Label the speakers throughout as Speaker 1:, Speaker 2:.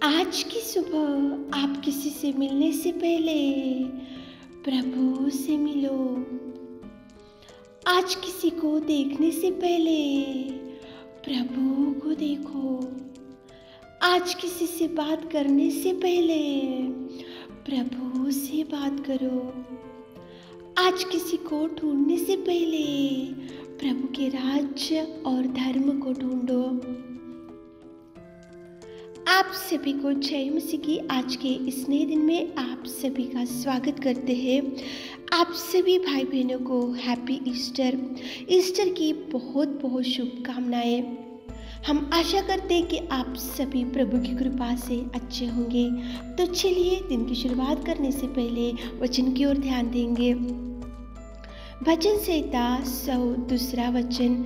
Speaker 1: आज की सुबह आप किसी से मिलने से पहले प्रभु से मिलो। आज किसी को देखने से पहले प्रभु को देखो। आज किसी से बात करने से पहले प्रभु से बात करो। आज किसी को ढूंढने से पहले प्रभु के राज्य और धर्म को ढूंढो। आप सभी को जय मसीह की आज के इस नए दिन में आप सभी का स्वागत करते हैं। आप सभी भाई बहनों को हैप्पी ईस्टर की बहुत बहुत शुभकामनाएं। हम आशा करते हैं कि आप सभी प्रभु की कृपा से अच्छे होंगे। तो चलिए दिन की शुरुआत करने से पहले वचन की ओर ध्यान देंगे। भजन संहिता 102 वचन,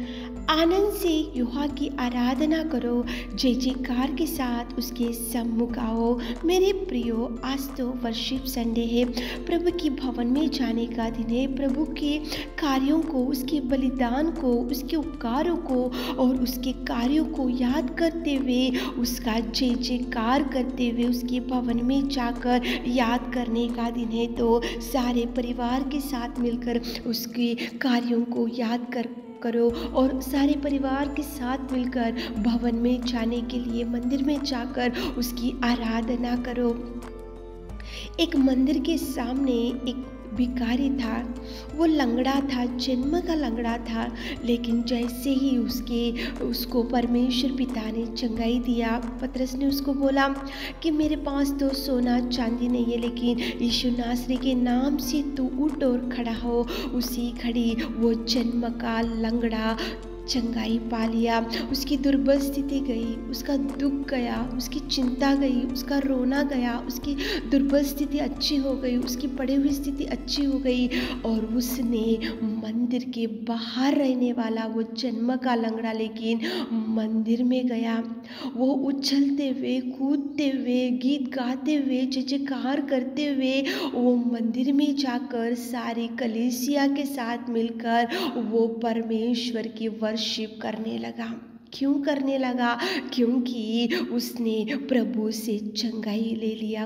Speaker 1: आनंद से यहोवा की आराधना करो, जय जयकार के साथ उसके सम्मुख आओ। मेरे प्रियो, आज तो वर्शिप संडे है। प्रभु की भवन में जाने का दिन है। प्रभु के कार्यों को, उसके बलिदान को, उसके उपकारों को और उसके कार्यों को याद करते हुए, उसका जय जयकार करते हुए उसके भवन में जाकर याद करने का दिन है। तो सारे परिवार के साथ मिलकर उसके कार्यों को याद करो और सारे परिवार के साथ मिलकर भवन में जाने के लिए मंदिर में जाकर उसकी आराधना करो। एक मंदिर के सामने एक भिखारी था। वो लंगड़ा था, जन्म का लंगड़ा था, लेकिन जैसे ही उसको परमेश्वर पिता ने चंगाई दिया, पतरस ने उसको बोला कि मेरे पास तो सोना चांदी नहीं है, लेकिन यीशु नासरी के नाम से तू उठ और खड़ा हो। उसी घड़ी वो जन्म का लंगड़ा चंगाई पा लिया। उसकी दुर्बल स्थिति गई, उसका दुख गया, उसकी चिंता गई, उसका रोना गया, उसकी दुर्बल स्थिति अच्छी हो गई, उसकी पड़ी हुई स्थिति अच्छी हो गई। और उसने मंदिर के बाहर रहने वाला वो जन्म का लंगड़ा लेकिन मंदिर में गया। वो उछलते हुए, कूदते हुए, गीत गाते हुए, जय जयकार करते हुए वो मंदिर में जाकर सारी कलीसिया के साथ मिलकर वो परमेश्वर की वर्शिप करने लगा। क्यों करने लगा? क्योंकि उसने प्रभु से चंगाई ले लिया।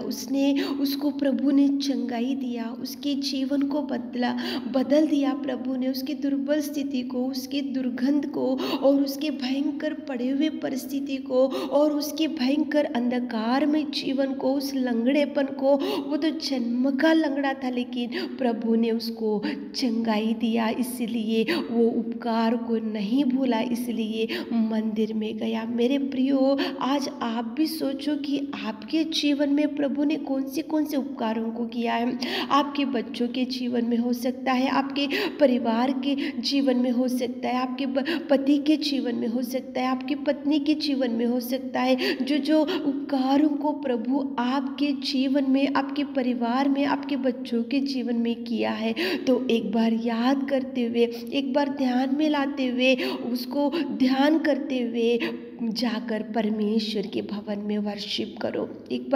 Speaker 1: उसको प्रभु ने चंगाई दिया, उसके जीवन को बदल दिया। प्रभु ने उसकी दुर्बल स्थिति को, उसकी दुर्गंध को और उसके भयंकर पड़े हुए परिस्थिति को और उसके भयंकर अंधकार में जीवन को, उस लंगड़ेपन को, वो तो जन्म का लंगड़ा था लेकिन प्रभु ने उसको चंगाई दिया। इसलिए वो उपकार को नहीं भूला, इसलिए मंदिर में गया। मेरे प्रियो, आज आप भी सोचो कि आपके जीवन में प्रभु ने कौन से उपकारों को किया है। आपके बच्चों के जीवन में हो सकता है, आपके परिवार के जीवन में हो सकता है, आपके पति के जीवन में हो सकता है, आपकी पत्नी के जीवन में हो सकता है। जो उपकारों को प्रभु आपके जीवन में, आपके परिवार में, आपके बच्चों के जीवन में किया है, तो एक बार याद करते हुए, एक बार ध्यान में लाते हुए, उसको ध्यान करते हुए जाकर परमेश्वर के भवन में वर्शिप करो। एक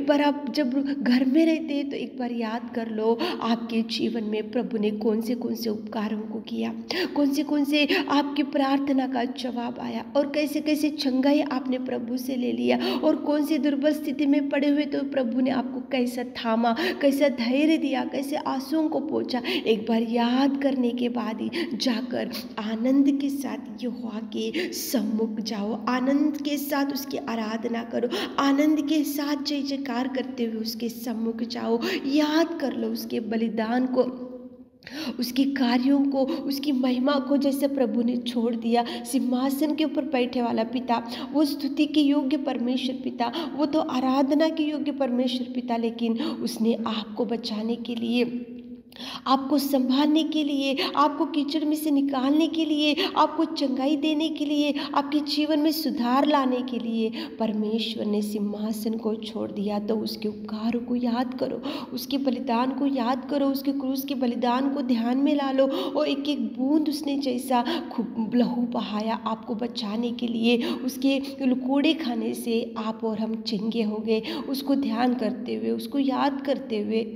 Speaker 1: बार आप जब घर में रहते हैं तो एक बार याद कर लो आपके जीवन में प्रभु ने कौन से उपकारों को किया, कौन से आपकी प्रार्थना का जवाब आया और कैसे कैसे चंगाई आपने प्रभु से ले लिया और कौन सी दुर्बल स्थिति में पड़े हुए तो प्रभु ने आपको कैसा थामा, कैसा धैर्य दिया, कैसे आंसुओं को पोंछा। एक बार याद करने के बाद ही जाकर आनंद के साथ यहोवा के सम्मुख जाओ, आनंद के साथ उसकी आराधना करो, आनंद के साथ जय जयकार करते हुए उसके सम्मुख जाओ। याद कर लो उसके बलिदान को, उसके कार्यों को, उसकी महिमा को। जैसे प्रभु ने छोड़ दिया सिंहासन के ऊपर बैठे वाला पिता, वो स्तुति के योग्य परमेश्वर पिता, वो तो आराधना के योग्य परमेश्वर पिता, लेकिन उसने आपको बचाने के लिए, आपको संभालने के लिए, आपको कीचड़ में से निकालने के लिए, आपको चंगाई देने के लिए, आपके जीवन में सुधार लाने के लिए परमेश्वर ने सिंहासन को छोड़ दिया। तो उसके उपकारों को याद करो, उसके बलिदान को याद करो, उसके क्रूस के बलिदान को ध्यान में ला लो और एक एक बूंद उसने जैसा खूब लहू बहाया आपको बचाने के लिए, उसके लुकोड़े खाने से आप और हम चंगे हो गए। उसको ध्यान करते हुए, उसको याद करते हुए